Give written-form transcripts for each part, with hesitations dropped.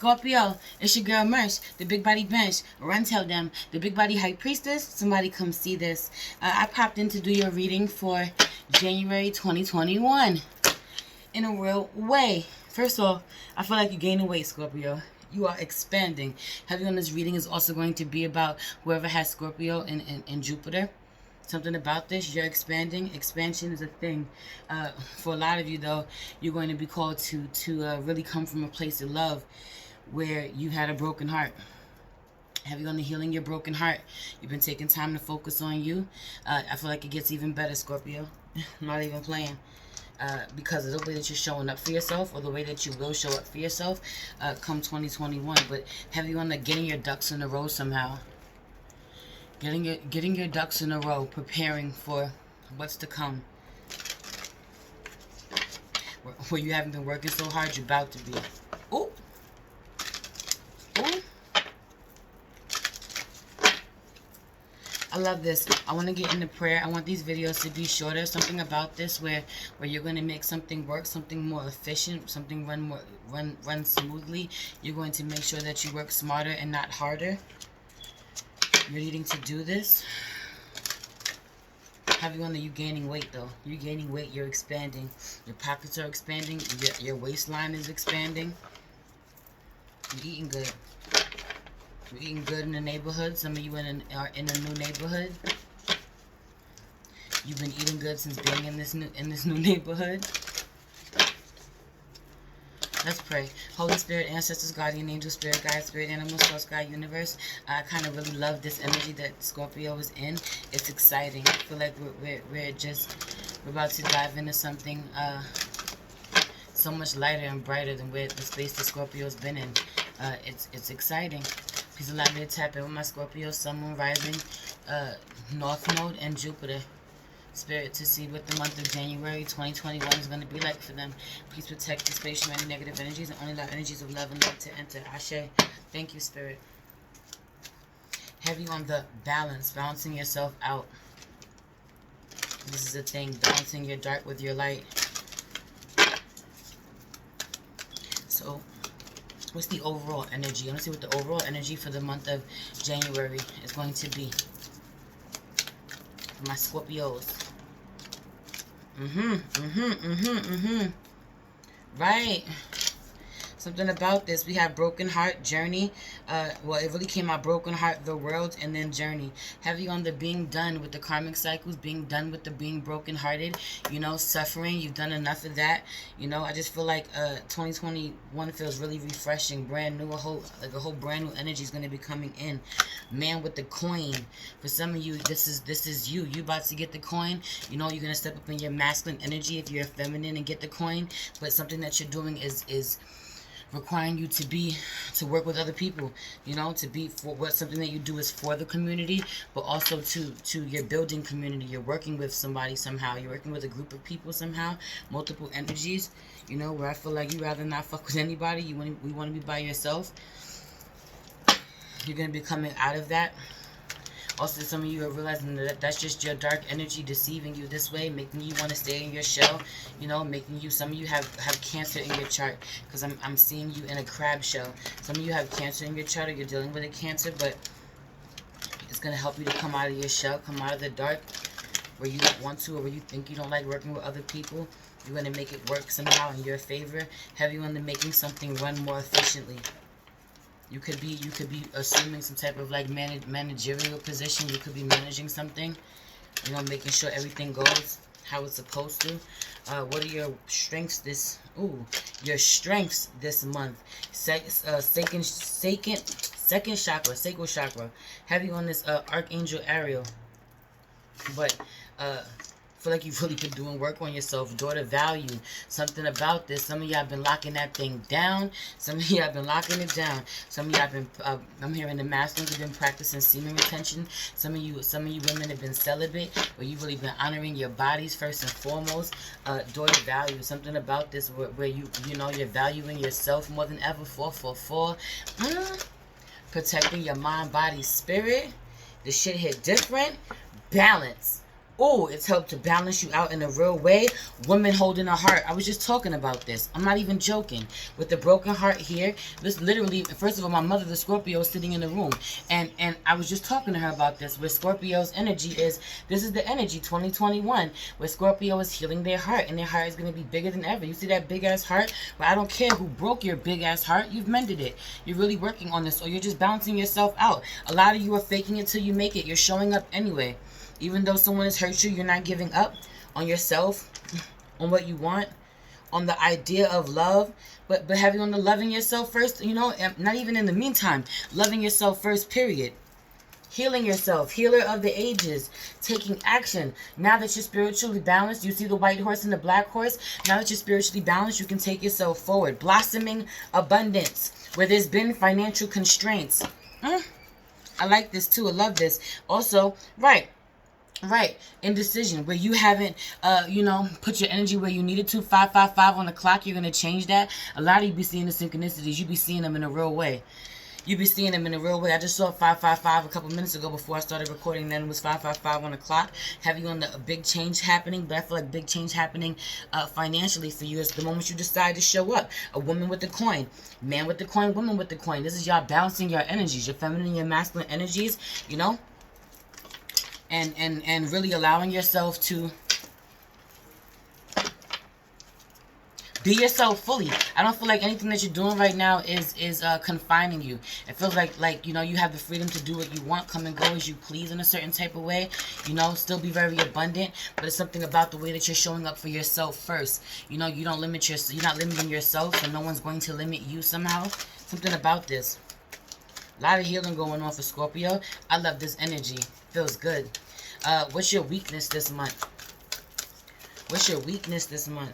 Scorpio, it's your girl Merch, the Big Body Bench. Run tell them, the Big Body High Priestess. Somebody come see this. I popped in to do your reading for January 2021 in a real way. First of all, I feel like you're gaining weight, Scorpio. You are expanding. Heavy on this reading is also going to be about whoever has Scorpio in Jupiter. Something about this, you're expanding. Expansion is a thing. For a lot of you, though, you're going to be called to really come from a place of love where you had a broken heart. Heavy on the healing your broken heart. You've been taking time to focus on you. I feel like it gets even better, Scorpio. I'm not even playing. Because of the way that you're showing up for yourself, or the way that you will show up for yourself come 2021. But heavy on the getting your ducks in a row somehow. Getting your ducks in a row, preparing for what's to come. Where you haven't been working so hard, you're about to be. Ooh. Ooh. I love this. I want to get into prayer. I want these videos to be shorter. Something about this where you're going to make something work, something more efficient, something run smoothly. You're going to make sure that you work smarter and not harder. You're needing to do this. Have you on you gaining weight though? You're gaining weight. You're expanding. Your pockets are expanding. Your waistline is expanding. You're eating good. You're eating good in the neighborhood. Some of you are in a new neighborhood. You've been eating good since being in this new neighborhood. Let's pray. Holy Spirit, ancestors, guardian angel, spirit guide, spirit animal, source guide, universe. I kind of really love this energy that Scorpio is in. It's exciting. I feel like we're about to dive into something so much lighter and brighter than where the space that Scorpio's been in. It's exciting. Please allow me to tap in with my Scorpio, Sun, Moon, Rising, North Node, and Jupiter. Spirit, to see what the month of January 2021 is going to be like for them. Please protect the space from any negative energies and only allow energies of love and light to enter. Ashe. Thank you, Spirit. Heavy on the balance, balancing yourself out. This is a thing, balancing your dark with your light. So, what's the overall energy? Let me see what the overall energy for the month of January is going to be. My Scorpios. Right. Something about this. We have broken heart, journey. Well, it really came out broken heart, the world, and then journey. Heavy on the being done with the karmic cycles, being done with the being broken hearted, you know, suffering. You've done enough of that. You know, I just feel like 2021 feels really refreshing, brand new, a whole brand new energy is going to be coming in. Man with the coin. For some of you, this is you. You about to get the coin. You know, you're going to step up in your masculine energy if you're feminine and get the coin. But something that you're doing is requiring you to work with other people, you know, to be for what something that you do is for the community, but also to your building community. You're working with somebody somehow. You're working with a group of people somehow, multiple energies, you know, where I feel like you rather not fuck with anybody. We want to be by yourself. You're going to be coming out of that. Also, some of you are realizing that that's just your dark energy deceiving you this way, making you want to stay in your shell, you know, making you, some of you have cancer in your chart, because I'm seeing you in a crab shell. Some of you have cancer in your chart, or you're dealing with a cancer, but it's going to help you to come out of your shell, come out of the dark, where you don't want to, or where you think you don't like working with other people. You're going to make it work somehow in your favor. Heavy on the making something run more efficiently. You could be assuming some type of like managerial position. You could be managing something, you know, making sure everything goes how it's supposed to. What are your strengths your strengths this month? Second chakra, sacral chakra. Heavy on this Archangel Ariel. But feel like you've really been doing work on yourself. Daughter value. Something about this. Some of y'all been locking that thing down. Some of y'all been locking it down. Some of y'all been, I'm hearing the masculines have been practicing semen retention. Some of you women have been celibate, but you've really been honoring your bodies first and foremost. Daughter value. Something about this where you know, you're valuing yourself more than ever. 444. Protecting your mind, body, spirit. The shit hit different. Balance. Oh, it's helped to balance you out in a real way. Women holding a heart. I was just talking about this. I'm not even joking. With the broken heart here, this literally, first of all, my mother, the Scorpio, is sitting in the room. And I was just talking to her about this. Where Scorpio's energy is, this is the energy 2021, where Scorpio is healing their heart. And their heart is going to be bigger than ever. You see that big ass heart? But I don't care who broke your big ass heart. You've mended it. You're really working on this. Or you're just balancing yourself out. A lot of you are faking it till you make it. You're showing up anyway. Even though someone has hurt you, you're not giving up on yourself, on what you want, on the idea of love, but having on the loving yourself first, you know, and not even in the meantime, loving yourself first, period. Healing yourself, healer of the ages, taking action. Now that you're spiritually balanced, you see the white horse and the black horse. Now that you're spiritually balanced, you can take yourself forward. Blossoming abundance, where there's been financial constraints. I like this too. I love this. Also, right, indecision, where you haven't, put your energy where you needed to. 555 on the clock, you're going to change that. A lot of you be seeing the synchronicities. You be seeing them in a real way. You be seeing them in a real way. I just saw 555 a couple minutes ago before I started recording. Then it was 555 on the clock. Have you on the big change happening? But I feel like big change happening financially for you is the moment you decide to show up. A woman with the coin. Man with the coin, woman with the coin. This is y'all balancing your energies. Your feminine and your masculine energies, you know? And really allowing yourself to be yourself fully. I don't feel like anything that you're doing right now is confining you. It feels like you have the freedom to do what you want, come and go as you please in a certain type of way. Still be very abundant, but it's something about the way that you're showing up for yourself first. You don't limit yourself. You're not limiting yourself, and no one's going to limit you somehow. Something about this. A lot of healing going on for Scorpio. I love this energy. Feels good. What's your weakness this month? What's your weakness this month?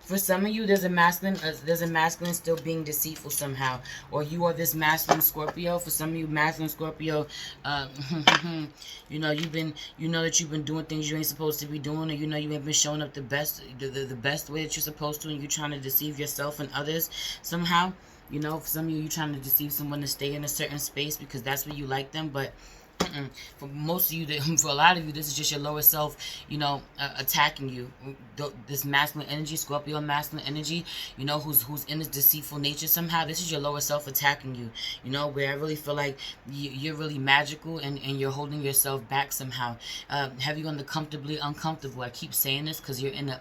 For some of you, there's a masculine still being deceitful somehow, or you are this masculine Scorpio. For some of you, masculine Scorpio, you know that you've been doing things you ain't supposed to be doing, or you ain't been showing up the best way that you're supposed to, and you're trying to deceive yourself and others somehow. For some of you, you're trying to deceive someone to stay in a certain space because that's where you like them, but for most of you, for a lot of you, this is just your lower self, attacking you. This masculine energy, Scorpio masculine energy, who's in this deceitful nature somehow. This is your lower self attacking you, where I really feel like you're really magical and you're holding yourself back somehow. Have you on the comfortably uncomfortable? I keep saying this because you're in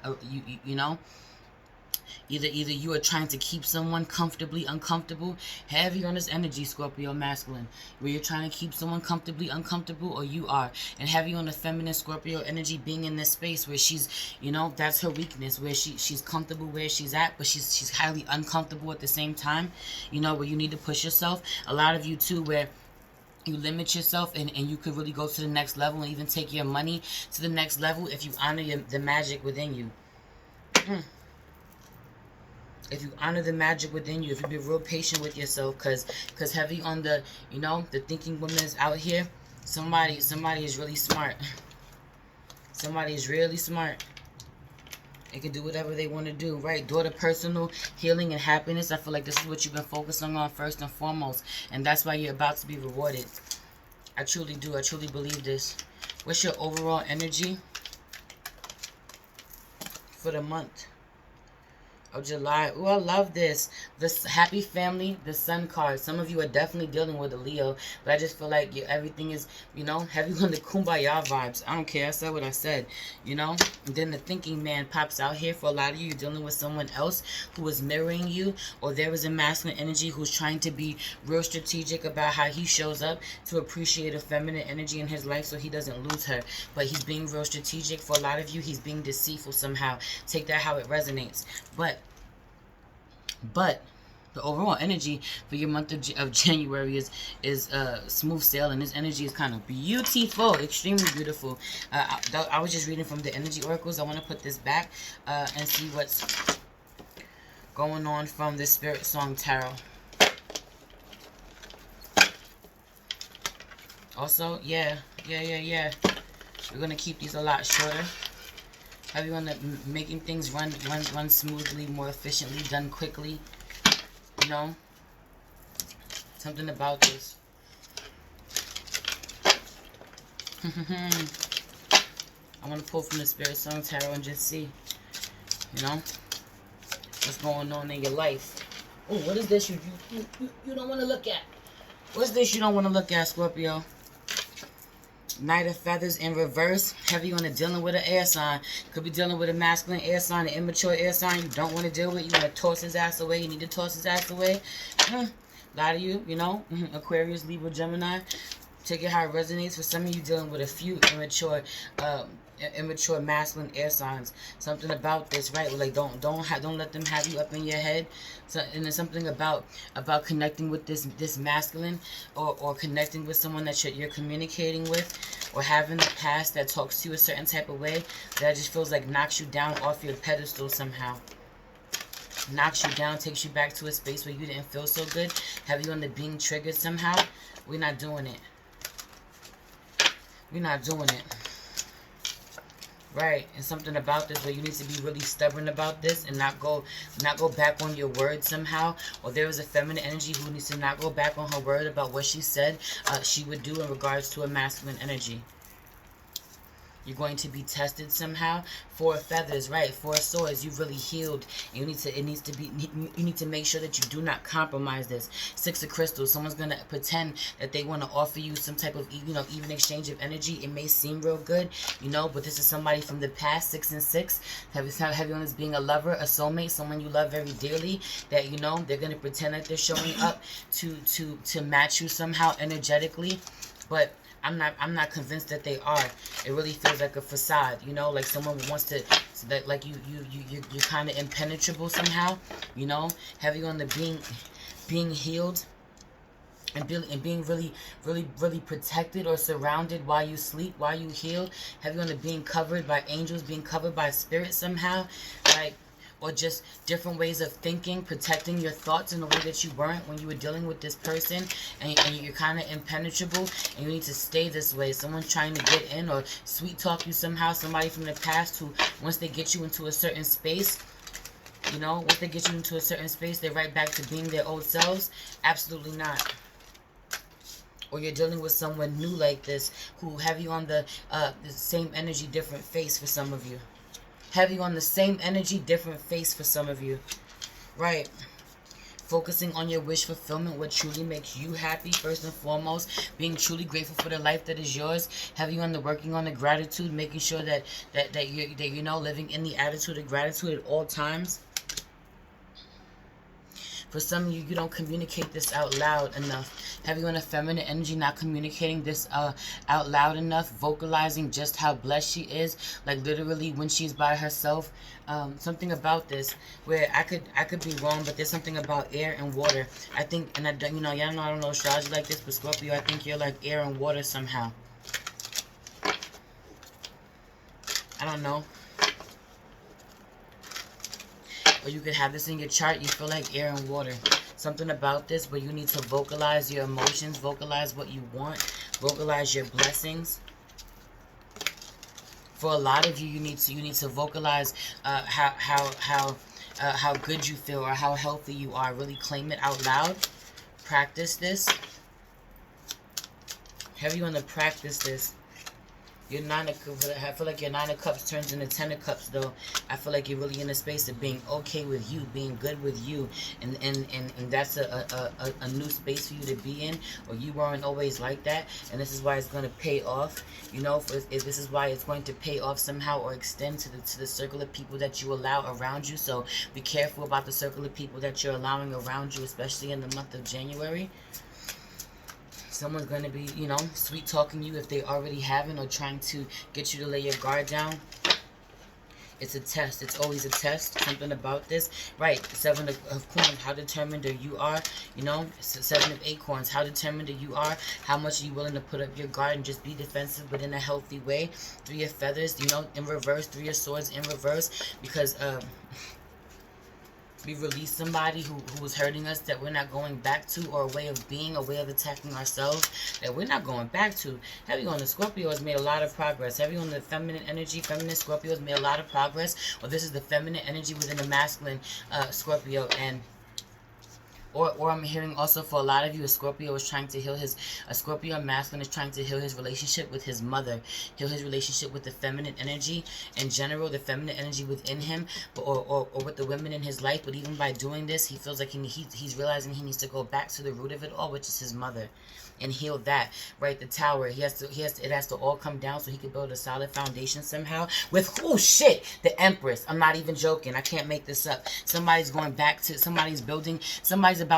Either you are trying to keep someone comfortably uncomfortable. Heavy on this energy, Scorpio masculine, where you're trying to keep someone comfortably uncomfortable, or you are. And heavy on the feminine Scorpio energy, being in this space where she's, that's her weakness, where she's comfortable where she's at, but she's highly uncomfortable at the same time. Where you need to push yourself. A lot of you too, where you limit yourself and you could really go to the next level and even take your money to the next level if you honor the magic within you. If you honor the magic within you, if you be real patient with yourself, because heavy on the, the thinking woman is out here. Somebody is really smart. Somebody is really smart. They can do whatever they want to do, right? Daughter, personal healing and happiness. I feel like this is what you've been focusing on first and foremost, and that's why you're about to be rewarded. I truly do. I truly believe this. What's your overall energy for the month of July? Oh, I love this. This happy family, the sun card. Some of you are definitely dealing with a Leo, but I just feel like everything is, heavy on the kumbaya vibes. I don't care. I said what I said, And then the thinking man pops out here. For a lot of you, you're dealing with someone else who is mirroring you, or there is a masculine energy who's trying to be real strategic about how he shows up to appreciate a feminine energy in his life so he doesn't lose her. But he's being real strategic. For a lot of you, he's being deceitful somehow. Take that how it resonates. But the overall energy for your month of January is smooth sailing. This energy is kind of beautiful, extremely beautiful. I was just reading from the energy oracles. I want to put this back and see what's going on from the Spirit Song Tarot. Also, yeah. We're gonna keep these a lot shorter. Have you on the making things run smoothly, more efficiently, done quickly? Something about this. I want to pull from the Spirit Song Tarot and just see, you know, what's going on in your life. Oh, what is this you don't want to look at? What's this you don't want to look at, Scorpio? Knight of Feathers in reverse. Heavy on the dealing with an air sign. Could be dealing with a masculine air sign, an immature air sign you don't want to deal with. You want to toss his ass away. You need to toss his ass away. A lot of you, you know, Aquarius, Libra, Gemini. Take it how it resonates. For some of you dealing with a few immature masculine air signs. Something about this, right? Like don't let them have you up in your head. So, and there's something about connecting with this masculine, or connecting with someone that you're communicating with, or having a past that talks to you a certain type of way that just feels like knocks you down off your pedestal somehow. Knocks you down, takes you back to a space where you didn't feel so good. Have you on the being triggered somehow? We're not doing it. We're not doing it. Right, and something about this where you need to be really stubborn about this and not go back on your word somehow. Or there is a feminine energy who needs to not go back on her word about what she said she would do in regards to a masculine energy. You're going to be tested somehow. Four of Feathers, right? Four of Swords. You've really healed. You need to make sure that you do not compromise this. Six of Crystals. Someone's gonna pretend that they want to offer you some type of, you know, even exchange of energy. It may seem real good, you know, but this is somebody from the past. 6 and 6. Heavy on this being a lover, a soulmate, someone you love very dearly. That, you know, they're gonna pretend that they're showing up to match you somehow energetically, but I'm not convinced that they are. It really feels like a facade, you know, like someone wants to, that like you're kind of impenetrable somehow, you know. Heavy on the being healed and being really protected or surrounded while you sleep, while you heal. Heavy on the being covered by angels, being covered by spirit somehow, like. Or just different ways of thinking, protecting your thoughts in a way that you weren't when you were dealing with this person, and you're kind of impenetrable, and you need to stay this way. Someone's trying to get in or sweet talk you somehow, somebody from the past who, once they get you into a certain space, you know, once they get you into a certain space, they're right back to being their old selves. Absolutely not. Or you're dealing with someone new like this who have you on the same energy, different face for some of you. Heavy on the same energy, different face for some of you. Right. Focusing on your wish fulfillment, what truly makes you happy, first and foremost. Being truly grateful for the life that is yours. Heavy on the working on the gratitude, making sure that you know, living in the attitude of gratitude at all times. For some of you, you don't communicate this out loud enough. Heavy on a feminine energy, not communicating this out loud enough, vocalizing just how blessed she is, like literally when she's by herself. Something about this where I could be wrong, but there's something about air and water. I think, and you know, y'all know I don't know astrology like this, but Scorpio, I think you're like air and water somehow. I don't know. Or you could have this in your chart. You feel like air and water. Something about this where you need to vocalize your emotions, vocalize what you want, vocalize your blessings. For a lot of you, you need to vocalize how good you feel or how healthy you are. Really claim it out loud. Practice this. Heavy on the practice this. Your I feel like your 9 of Cups turns into 10 of Cups, though. I feel like you're really in a space of being okay with you, being good with you, and that's a new space for you to be in, or you weren't always like that, and this is why it's going to pay off, you know. If this is why it's going to pay off somehow, or extend to the circle of people that you allow around you. So be careful about the circle of people that you're allowing around you, especially in the month of January. Someone's going to be, you know, sweet talking you if they already haven't, or trying to get you to lay your guard down. It's a test. It's always a test. Something about this. Right. 7 of Coins. How determined you are. You know, 7 of Acorns. How determined you are. How much are you willing to put up your guard and just be defensive, but in a healthy way. 3 of Feathers. You know, in reverse. 3 of Swords in reverse. Because, we release somebody who was hurting us that we're not going back to, or a way of being, a way of attacking ourselves that we're not going back to. Heavy on the Scorpio has made a lot of progress. Heavy on the feminine energy, feminine Scorpio has made a lot of progress. Or this is the feminine energy within the masculine Scorpio, and or I'm hearing also for a lot of you, a Scorpio is trying to heal a Scorpio masculine is trying to heal his relationship with his mother, heal his relationship with the feminine energy in general, the feminine energy within him, or with the women in his life. But even by doing this, he feels like he's realizing he needs to go back to the root of it all, which is his mother, and heal that. Right, the tower. It has to all come down so he can build a solid foundation somehow. With the Empress. I'm not even joking. I can't make this up. Somebody's about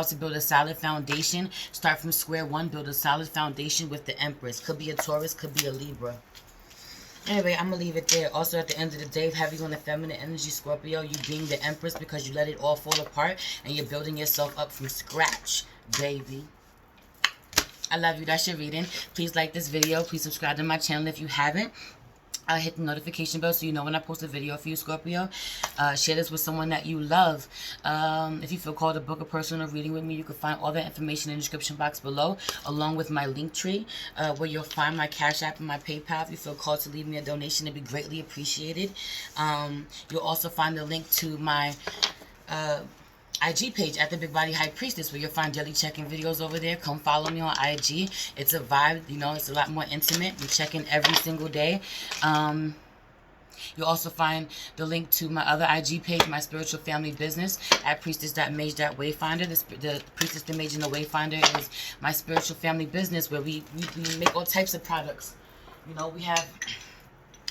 to build a solid foundation. Start from square one. Build a solid foundation with the Empress. Could be a Taurus. Could be a Libra. Anyway, I'm going to leave it there. Also, at the end of the day, heavy on the feminine energy, Scorpio, you being the Empress because you let it all fall apart and you're building yourself up from scratch, baby. I love you. That's your reading. Please like this video. Please subscribe to my channel if you haven't. Hit the notification bell so you know when I post a video for you, Scorpio. Share this with someone that you love. If you feel called to book a personal reading with me, you can find all that information in the description box below, along with my link tree, where you'll find my Cash App and my PayPal. If you feel called to leave me a donation, it'd be greatly appreciated. You'll also find the link to my IG page at the Big Body High Priestess, where you'll find daily check-in videos over there. Come follow me on IG. It's a vibe, you know, it's a lot more intimate. We check in every single day. You'll also find the link to my other IG page, my spiritual family business, at priestess.mage.wayfinder. The Priestess, the Mage, and the Wayfinder is my spiritual family business where we make all types of products. You know, I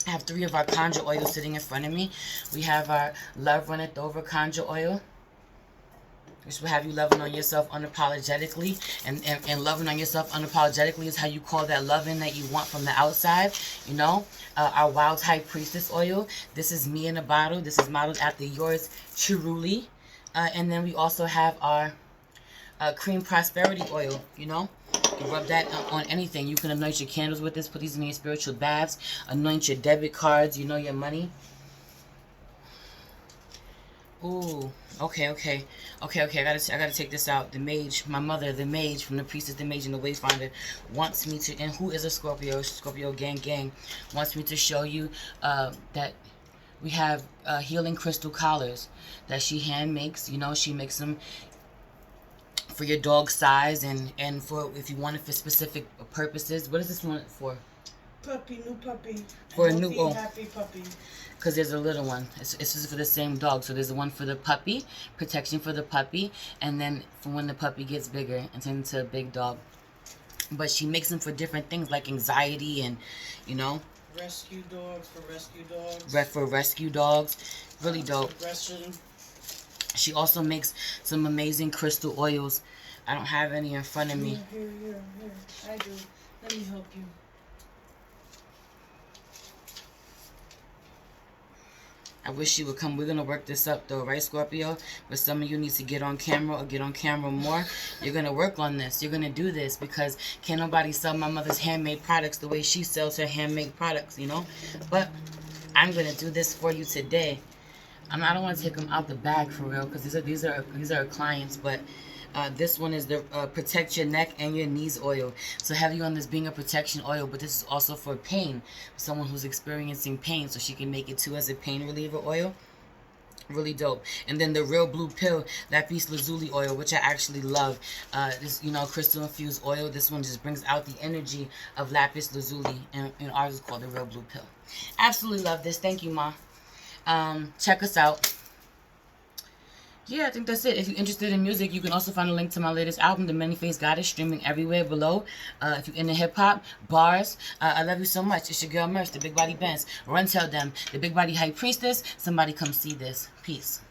have 3 of our conjure oils sitting in front of me. We have our Love Runneth Over conjure oil, which will have you loving on yourself unapologetically. And loving on yourself unapologetically is how you call that loving that you want from the outside, you know. Our Wild High Priestess oil. This is me in a bottle. This is modeled after yours truly. And then we also have our Cream Prosperity oil, you know. You rub that on anything. You can anoint your candles with this. Put these in your spiritual baths. Anoint your debit cards, you know, your money. Ooh, okay. I gotta take this out. The Mage, my mother, the Mage from the Priestess, the Mage, and the Wayfinder wants me to, and who is a Scorpio gang, wants me to show you that we have healing crystal collars that she hand makes. You know, she makes them for your dog size and for if you want it for specific purposes. What is this one for? New puppy. For a new happy puppy. Because there's a little one. It's just for the same dog. So there's the one for the puppy, protection for the puppy, and then for when the puppy gets bigger and turns into a big dog. But she makes them for different things like anxiety and, you know. Rescue dogs for rescue dogs. For rescue dogs. Really dope. Aggression. She also makes some amazing crystal oils. I don't have any in front of me. Here. I do. Let me help you. I wish you would come. We're going to work this up though, right, Scorpio? But some of you need to get on camera or get on camera more. You're going to work on this. You're going to do this because can't nobody sell my mother's handmade products the way she sells her handmade products, you know? But I'm going to do this for you today. I don't want to take them out the bag for real because these are clients, but this one is the Protect Your Neck and Your Knees oil. So heavy on this being a protection oil, but this is also for pain. For someone who's experiencing pain, so she can make it too as a pain reliever oil. Really dope. And then the Real Blue Pill Lapis Lazuli oil, which I actually love. This, you know, crystal infused oil. This one just brings out the energy of Lapis Lazuli, and ours is called the Real Blue Pill. Absolutely love this. Thank you, Ma. Check us out. Yeah, I think that's it. If you're interested in music, you can also find a link to my latest album, The Many-Faced Goddess, streaming everywhere below. If you're into hip-hop, bars, I love you so much. It's your girl, Merce, the Big Body Benz. Run tell them, the Big Body High Priestess, somebody come see this. Peace.